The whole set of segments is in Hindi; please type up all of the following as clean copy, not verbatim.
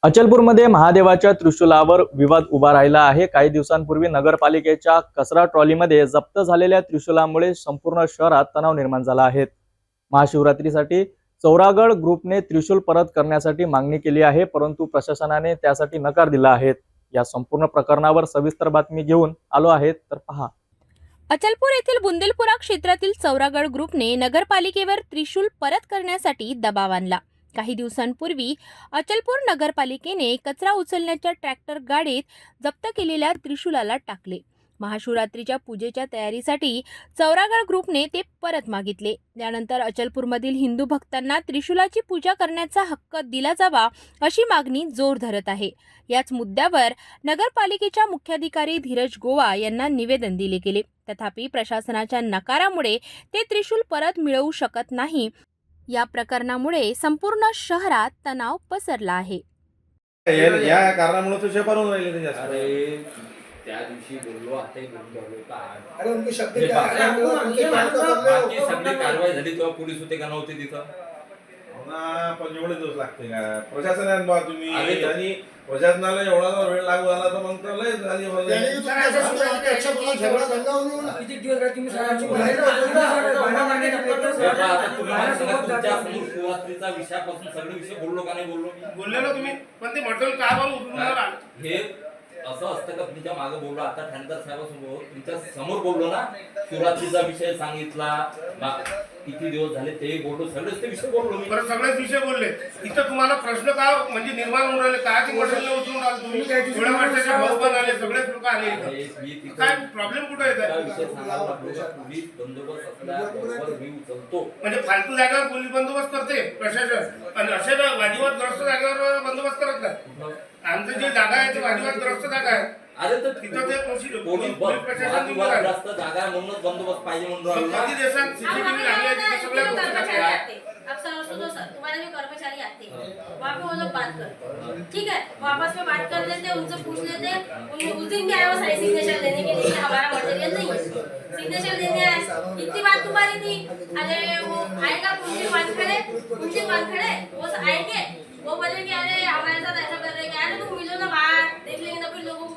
अचलपूरमध्ये महादेवाच्या त्रिशूलावर विवाद उभा राहिला आहे। काही दिवसांपूर्वी नगरपालिकेच्या कचरा ट्रॉलीमध्ये जप्त झालेल्या त्रिशूलामुळे संपूर्ण शहरात तणाव निर्माण झाला आहे। महाशिवरात्रीसाठी चौरागड ग्रुपने त्रिशूल परत करण्यासाठी मागणी केली आहे, परंतु प्रशासनाने त्यासाठी नकार दिला आहे। या संपूर्ण प्रकरणावर सविस्तर बातमी घेऊन आलो आहे, तर पहा। अचलपूर येथील बुंदेलपुरा क्षेत्रातील चौरागड ग्रुपने नगरपालिकेवर त्रिशूल परत करण्यासाठी दबाव आणला। काही दिवसांपूर्वी अचलपूर नगरपालिकेने कचरा उचलण्याच्या ट्रॅक्टर गाडीत जप्त केलेल्या त्रिशूलाला टाकले। महाशिवरात्रीच्या पूजेच्या तयारीसाठी चौरागड ग्रुपने ते परत मागितले। त्यानंतर अचलपूरमधील हिंदू भक्तांना त्रिशूलाची पूजा करण्याचा हक्क दिला जावा अशी मागणी जोर धरत आहे। याच मुद्द्यावर नगरपालिकेच्या मुख्याधिकारी धीरज गोवा यांना निवेदन दिले गेले, तथापि प्रशासनाच्या नकारामुळे ते त्रिशूल परत मिळवू शकत नाही। या प्रकरणामुळे संपूर्ण शहरात तणाव पसरला आहे। या कारणामुळे तुझे भरून राहिले जास्त। अरे त्या दिवशी बोललो, आताही बोललो का? अरे उनके शब्द ये क्या बाकी है? बाकी सगळी कारवाई झाली तेव्हा पोलीस होते का नव्हते तिथं? ना पण एवढे दिवस लागते का प्रशासनाने? बा तुम्ही अरे तो- आणि प्रशासनाला एवढा वेळ लागू झाला तर मग तर लय झाली यानी कि तुमने ऐसा सोचा कि अच्छा बोला झगड़ा धंधा होने वाला। किती दिवस झाले तुम्ही सरांची हे पहा, आता तुम्ही मला सांगा, तुमच्या समोर शिवरात्रीचा विषयापासून सगळे विषय बोललो का नाही बोललो? बोलले ना तुम्ही, पण ते मटेरियल काय बरं उचलून आलं? हे असं असतं का? तुमच्या मागे बोललो, आता ठाणेदार साहेबांसमोर तुमच्या समोर बोललो ना, शिवरात्रीचा विषय सांगितला, किती दिवस झाले ते बोललो, सगळेच ते विषय बोललो मी। बरं, सगळेच विषय बोलले। इथं तुम्हाला प्रश्न का म्हणजे निर्माण होऊन राहिले? काय की मटेरियल उचलून आलं तुम्ही? थोड्या वर्षाचे भाऊ पण आले, सगळेच लोक आले इथं। काय प्रॉब्लेम कुठे त्या येत? विषय सांगायला लागलो, पोलीस बंदोबस्त असल्याबरोबर मी उचलतो। म्हणजे फालतू जागेवर पोलीस बंदोबस्त करते प्रशासन, आणि असे वादीवादग्रस्त जागेवर बंदोबस्त करत नाही। आमचं जे जागा आहे ते वादीवादग्रस्त जागा आहे। अरे तर तिथं ते पोलीस प्रशासन जास्त जागा आहे म्हणूनच बंदोबस्त पाहिजे म्हणून राहिलो ना। कधी देशात सीसीटीव्ही लागले आहे तिथे सगळ्या गोष्टी कर्मचारी लागल्या। आते, अक्सर उसको तो तुम्हारे जो कर्मचारी आते हैं वहाँ पे वो लोग बात करते हैं, ठीक है, वो आपस में बात कर लेते हैं, उनसे पूछ लेते हैं। उस दिन भी आए वो सारे सिग्नेचर लेने के लिए, हमारा मटेरियल नहीं है, सिग्नेचर देने आए। इतनी बात तुम्हारी थी, अरे वो आएगा कुंजी वानखड़े वो आएंगे, वो बोले कि अरे हमारे साथ ऐसा कर रहे हैं, अरे तुम मिलो ना बाहर देख लेंगे, तो फिर लोगों को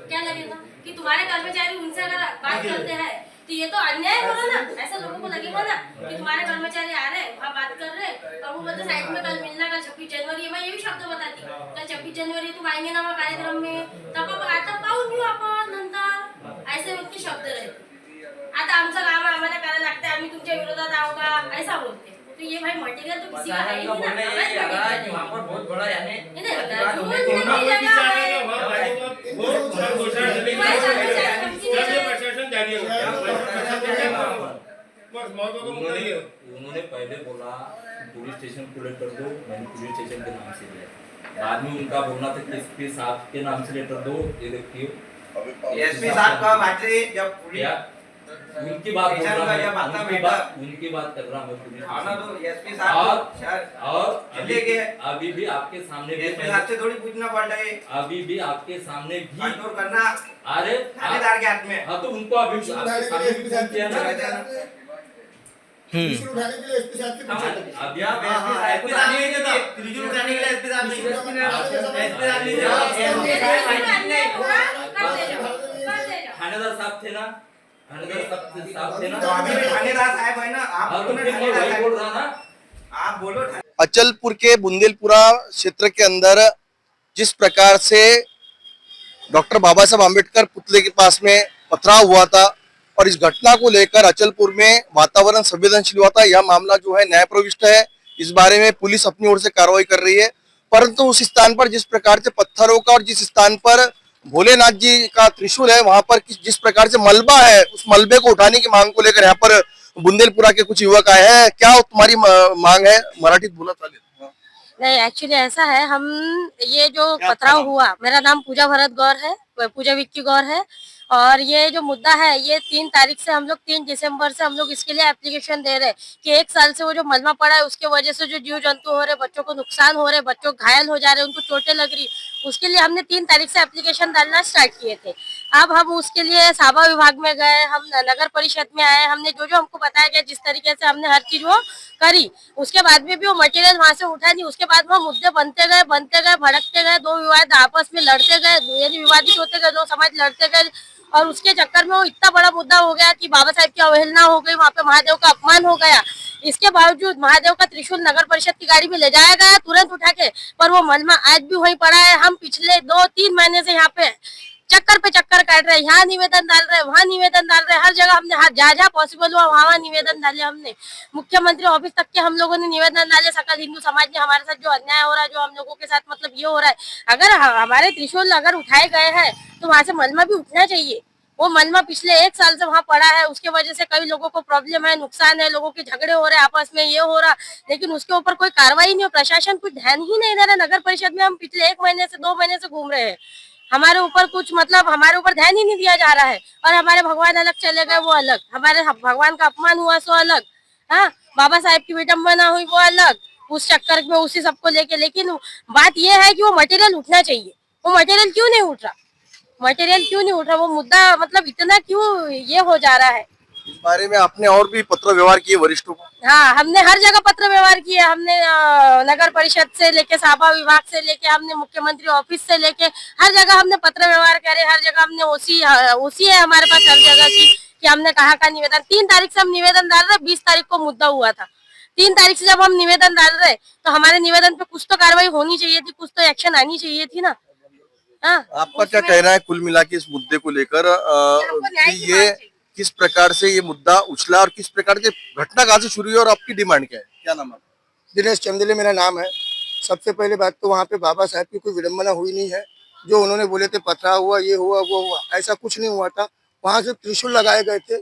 क्या लगेगा कि तुम्हारे कर्मचारी उनसे अगर बात करते हैं तो ये तो अन्याय हो रहा ना। ऐसा लोगों को लगेगा ना कि तुम्हारे कर्मचारी आ रहे हैं, वहाँ बात कर रहे हैं, और वो बोलते साइड में कल मिलना, कल 26 जनवरी। मैं ये भी शब्द बताती, कल 26 जनवरी तुम आएंगे ना वहाँ कार्यक्रम में, तब आता पाहून घेऊ आपण नंतर, ऐसे व्यक्ती शब्द रहते। आता आमचं काम आम्हाला करायला लागतं, आम्ही तुमच्या विरोधात आहो का ऐसा बोलते, तो ये भाई मटेरियल तो किसी का है ही नहीं ना। वहाँ पर बहुत बड़ा यानी उन्होंने पहले बोला पुलिस स्टेशन खुले कर दो, मैंने पुलिस स्टेशन के नाम से दिया। बाद में उनका बोलना था कि एसपी साहब के नाम से लेटर दो। ये देखिए एसपी साहब का बातें जब पुलिस उनकी बात बोल रहा हूं, उनकी बात कर रहा हूं पुलिस एसपी साहब और अभी भी आपके सामने एसपी साहब से थोड़ी पूछना पड़ रहा है, अभी भी आपके सामने भी कंट्रोल करना अरे थानेदार के हाथ में। हाँ तो उनको अभी उठाने के लिए एसपी साहब किया ना। त्रिशूल उठाने के लिए एसपी साहब से पूछा था। अभी एसपी साहब नहीं देता, त्रिशूल उठाने के लिए एसपी साहब नहीं, एसपी साहब नहीं थानेदार साहब थे ना, थानेदार साहब थे ना, तो अभी भी थानेदार साहब है ना, आप हाँ, तो बोलो फिर मैं थानेदार वही बोल साहब, रहा ना। आप बोलो। अचलपुर के बुंदेलपुरा क्षेत्र के अंदर जिस प्रकार से डॉक्टर बाबा साहब आम्बेडकर पुतले के पास में पथराव हुआ था और इस घटना को लेकर अचलपुर में वातावरण संवेदनशील हुआ था, यह मामला जो है न्याय प्रविष्ट है। इस बारे में पुलिस अपनी ओर से कार्रवाई कर रही है, परंतु उस स्थान पर जिस प्रकार से पत्थरों का और जिस स्थान पर भोलेनाथ जी का त्रिशूल है वहां पर जिस प्रकार से मलबा है, उस मलबे को उठाने की मांग को लेकर यहाँ पर बुंदेलपुरा के कुछ युवक आए हैं। क्या तुम्हारी मांग है? मराठीत बोला चालेल? नहीं, एक्चुअली ऐसा है, हम ये जो पथराव हुआ, मेरा नाम पूजा भरत गौर है, पूजा विक्की गौर है, और ये जो मुद्दा है ये 3 तारीख से हम लोग 3 दिसंबर से हम लोग इसके लिए एप्लीकेशन दे रहे हैं कि 1 साल से वो जो मलबा पड़ा है उसके वजह से जो जीव जंतु हो रहे, बच्चों को नुकसान हो रहे, बच्चों घायल हो जा रहे, उनको चोटें लग रही, उसके लिए हमने 3 तारीख से एप्लीकेशन डालना स्टार्ट किए थे। अब हम उसके लिए साबा विभाग में गए, हम नगर परिषद में आए, हमने जो जो हमको बताया गया जिस तरीके से हमने हर चीज वो करी, उसके बाद में भी वो मटेरियल वहां से उठा नहीं। उसके बाद वो मुद्दे बनते गए, भड़कते गए, दो विवाद आपस में लड़ते गए, यानी विवादित होते गए, दो समाज लड़ते गए, और उसके चक्कर में वो इतना बड़ा मुद्दा हो गया कि बाबा साहब की अवहेलना हो गई, वहाँ पे महादेव का अपमान हो गया। इसके बावजूद महादेव का त्रिशूल नगर परिषद की गाड़ी में ले जाया गया तुरंत उठा के, पर वो मलमा आज भी वहीं पड़ा है। हम पिछले 2-3 महीने से यहाँ पे चक्कर पे चक्कर काट रहे हैं, यहाँ निवेदन डाल रहे हैं, वहाँ निवेदन डाल रहे हैं, हर जगह हमने जहाँ पॉसिबल हुआ वहाँ निवेदन डाले। हमने मुख्यमंत्री ऑफिस तक के हम लोगों ने निवेदन डाले। सकल हिंदू समाज ने हमारे साथ जो अन्याय हो रहा है, जो हम लोगों के साथ मतलब ये हो रहा है, अगर हमारे त्रिशूल अगर उठाए गए हैं तो वहाँ से मलमा भी उठना चाहिए। वो मलमा पिछले 1 साल से वहाँ पड़ा है, उसके वजह से कई लोगों को प्रॉब्लम है, नुकसान है, लोगों के झगड़े हो रहे हैं आपस में, ये हो रहा, लेकिन उसके ऊपर कोई कार्रवाई नहीं हो, प्रशासन कुछ ध्यान ही नहीं दे रहा। नगर परिषद में हम पिछले 1 महीने से 2 महीने से घूम रहे हैं, हमारे ऊपर कुछ मतलब हमारे ऊपर ध्यान ही नहीं दिया जा रहा है। और हमारे भगवान अलग चले गए, वो अलग, हमारे भगवान का अपमान हुआ सो अलग, हाँ, बाबा साहेब की विडम्बना हुई वो अलग, उस चक्कर में उसी सबको लेके। लेकिन बात ये है कि वो मटेरियल उठना चाहिए, वो मटेरियल क्यों नहीं उठ रहा, वो मुद्दा मतलब इतना क्यों ये हो जा रहा है। इस बारे में आपने और भी पत्र व्यवहार किए वरिष्ठों को? हाँ, हमने हर जगह पत्र व्यवहार किए। हमने नगर परिषद से लेके साबा विभाग से लेके, हमने मुख्यमंत्री ऑफिस से लेके हर जगह हमने पत्र व्यवहार करे। हर जगह हमने ओसी है हमारे पास हर जगह की, कि हमने कहाँ का निवेदन 3 तारीख से हम निवेदन डाल रहे, 20 तारीख को मुद्दा हुआ था। 3 तारीख से जब हम निवेदन डाल रहे तो हमारे निवेदन पे कुछ तो कार्रवाई होनी चाहिए थी, कुछ तो एक्शन आनी चाहिए थी ना। हाँ, आपका क्या कहना है कुल मिला के इस मुद्दे को लेकर, कि ये किस प्रकार से ये मुद्दा उछला और किस प्रकार की घटना कहाँ से शुरू हुई और आपकी डिमांड क्या है? क्या नाम है? दिनेश चंदेले मेरा नाम है। सबसे पहले बात तो वहाँ पे बाबा साहब की कोई विडम्बना हुई नहीं है। जो उन्होंने बोले थे पथराव हुआ, ये हुआ, वो हुआ, ऐसा कुछ नहीं हुआ था। वहाँ से त्रिशूल लगाए गए थे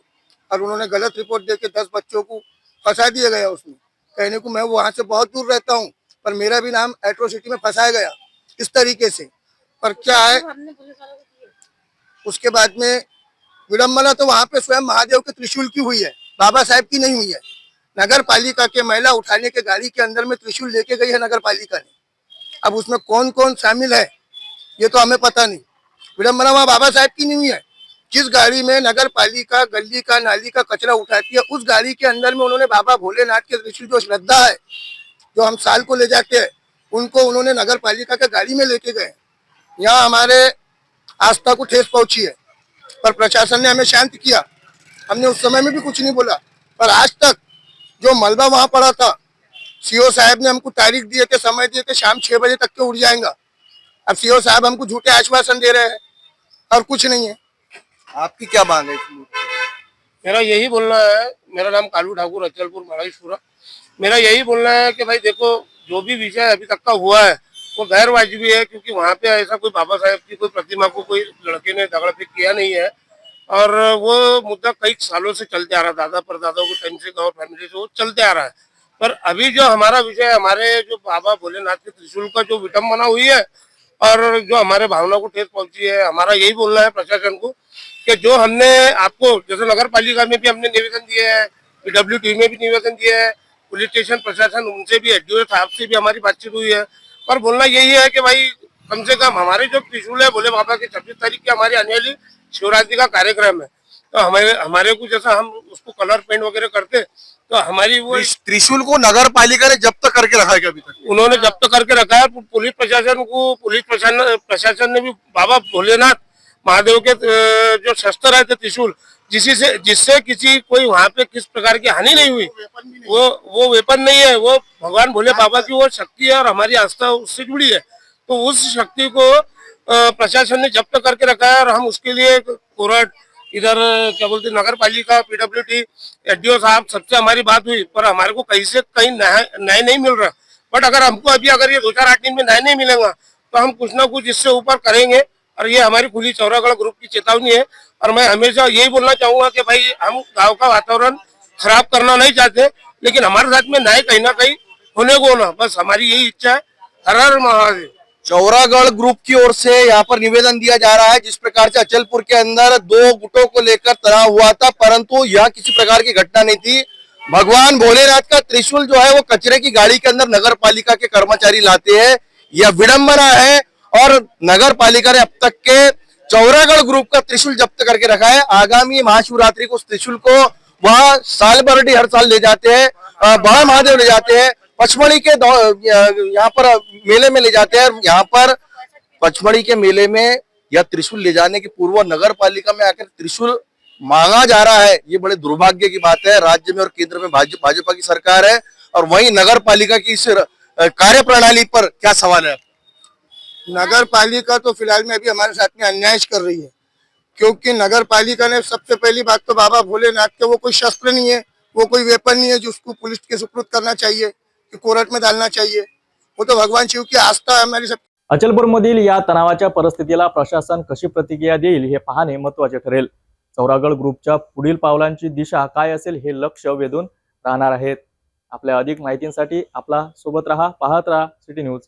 और उन्होंने गलत रिपोर्ट दे के 10 बच्चों को फंसा दिया गया उसमें। कहने को मैं वहाँ से बहुत दूर रहता हूँ, पर मेरा भी नाम एट्रोसिटी में फंसाया गया इस तरीके से। पर क्या है, उसके बाद में विडम्बना तो वहाँ पे स्वयं महादेव के त्रिशूल की हुई है, बाबा साहब की नहीं हुई है। नगर पालिका के महिला उठाने के गाड़ी के अंदर में त्रिशूल लेके गई है नगर पालिका ने। अब उसमें कौन कौन शामिल है ये तो हमें पता नहीं। विडम्बना वहाँ बाबा साहब की नहीं हुई है। जिस गाड़ी में नगर पालिका गली का नाली का कचरा उठाती है, उस गाड़ी के अंदर में उन्होंने बाबा भोलेनाथ के त्रिशूल, जो श्रद्धा है, जो हम साल को ले जाते हैं, उनको उन्होंने नगर पालिका के गाड़ी में लेके गए। यहाँ हमारे आस्था को ठेस पहुंची है, पर प्रशासन ने हमें शांत किया। हमने उस समय में भी कुछ नहीं बोला, पर आज तक जो मलबा वहां पड़ा था, सीओ साहब ने हमको तारीख दिए थे, समय दिए थे, शाम 6 बजे तक के उड़ जाएगा। अब सीओ साहब हमको झूठे आश्वासन दे रहे हैं और कुछ नहीं है। आपकी क्या मांग है? मेरा यही बोलना है, मेरा नाम कालू ठाकुर, अचलपुर महाराजपुरा। मेरा यही बोलना है कि भाई देखो, जो भी विषय अभी तक का हुआ है वो गैर वाजिबी है, क्योंकि वहाँ पे ऐसा कोई बाबा साहेब की कोई प्रतिमा को कोई लड़के ने दगड़ फेंक किया नहीं है। और वो मुद्दा कई सालों से चलते आ रहा, दादा परदादाओं के टाइम से और फैमिली से वो चलते आ रहा है। पर अभी जो हमारा विषय, हमारे जो बाबा भोलेनाथ के त्रिशूल का जो विडम्बना हुई है और जो हमारे भावना को ठेस पहुंची है, हमारा यही बोलना है प्रशासन को कि जो हमने आपको, जैसे नगर पालिका में भी हमने निवेदन दिए है, PWD में भी निवेदन दिए है, पुलिस स्टेशन प्रशासन, उनसे भी एसडीओ साहब से भी हमारी बातचीत हुई है। पर बोलना यही है कि भाई कम से कम हमारे जो त्रिशूल है भोले बाबा की 26 तारीख की हमारी आने वाली शिवरात्रि का कार्यक्रम है, तो हमारे को जैसा हम उसको कलर पेंट वगैरह करते, तो हमारी वो त्रिशूल को नगर पालिका ने जब्त करके रखा है क्या अभी तक? उन्होंने जब्त करके रखा है। पुलिस प्रशासन ने भी बाबा भोलेनाथ महादेव के जो शस्त्र है त्रिशूल, जिससे किसी कोई वहाँ पे किस प्रकार की हानि नहीं हुई, वो वेपन नहीं है, वो भगवान भोले बाबा की वो शक्ति है और हमारी आस्था उससे जुड़ी है। तो उस शक्ति को प्रशासन ने जब्त करके रखा है और हम उसके लिए कोर्ट, इधर क्या बोलते नगर पालिका, PWD, एसडीओ साहब, सबसे हमारी बात हुई, पर हमारे को कहीं से कहीं न्याय नहीं मिल रहा। बट अगर हमको अगर ये 2-4-8 दिन में न्याय नहीं मिलेगा तो हम कुछ ना कुछ इससे ऊपर करेंगे। और ये हमारी खुली चौरागढ़ ग्रुप की चेतावनी है। और मैं हमेशा यही बोलना चाहूंगा कि भाई हम गांव का वातावरण खराब करना नहीं चाहते, लेकिन हमारे साथ में न्याय कहीं ना कहीं होने को ना, बस हमारी यही इच्छा है। हर हर महादेव। चौरागढ़ ग्रुप की ओर से यहाँ पर निवेदन दिया जा रहा है। जिस प्रकार से अचलपुर के अंदर 2 गुटों को लेकर तनाव हुआ था, परंतु यह किसी प्रकार की घटना नहीं थी। भगवान भोलेनाथ का त्रिशूल जो है वो कचरे की गाड़ी के अंदर नगर पालिका के कर्मचारी लाते हैं, यह विडंबना है। और नगर पालिका ने अब तक के चौरागढ़ ग्रुप का त्रिशूल जब्त करके रखा है। आगामी महाशिवरात्रि को उस त्रिशूल को वह साल भर हर साल ले जाते हैं, बड़ा महादेव ले जाते हैं, पचमढ़ी के यहाँ पर मेले में ले जाते हैं। यहाँ पर पचमढ़ी के मेले में यह त्रिशूल ले जाने के पूर्व नगर पालिका में आकर त्रिशूल मांगा जा रहा है। ये बड़े दुर्भाग्य की बात है। राज्य में और केंद्र में भाजपा की सरकार है और वहीं नगर पालिका की इस कार्य प्रणाली पर क्या सवाल है? नगर पालिका तो फिलहाल में अभी हमारे साथ में अन्याय कर रही है, क्योंकि नगर पालिका ने सबसे पहली बात तो बाबा भोलेनाथ के वो कोई शस्त्र नहीं है, वो कोई वेपन नहीं है जो उसको पुलिस के सुपुर्द करना चाहिए कि कोर्ट में डालना चाहिए। वो तो भगवान शिव की आस्था है हमारी सब। अचलपूरमधील या तणावाच्या परिस्थितीला प्रशासन कशी प्रतिक्रिया देईल हे पाहणे महत्त्वाचे ठरेल। चौरागड ग्रुपच्या पुढील पावलांची दिशा काय असेल हे लक्ष वेधून राहणार आहेत। आपल्या अधिक माहितीसाठी आपला सोबत रहा, पाहत रहा सिटी न्यूज।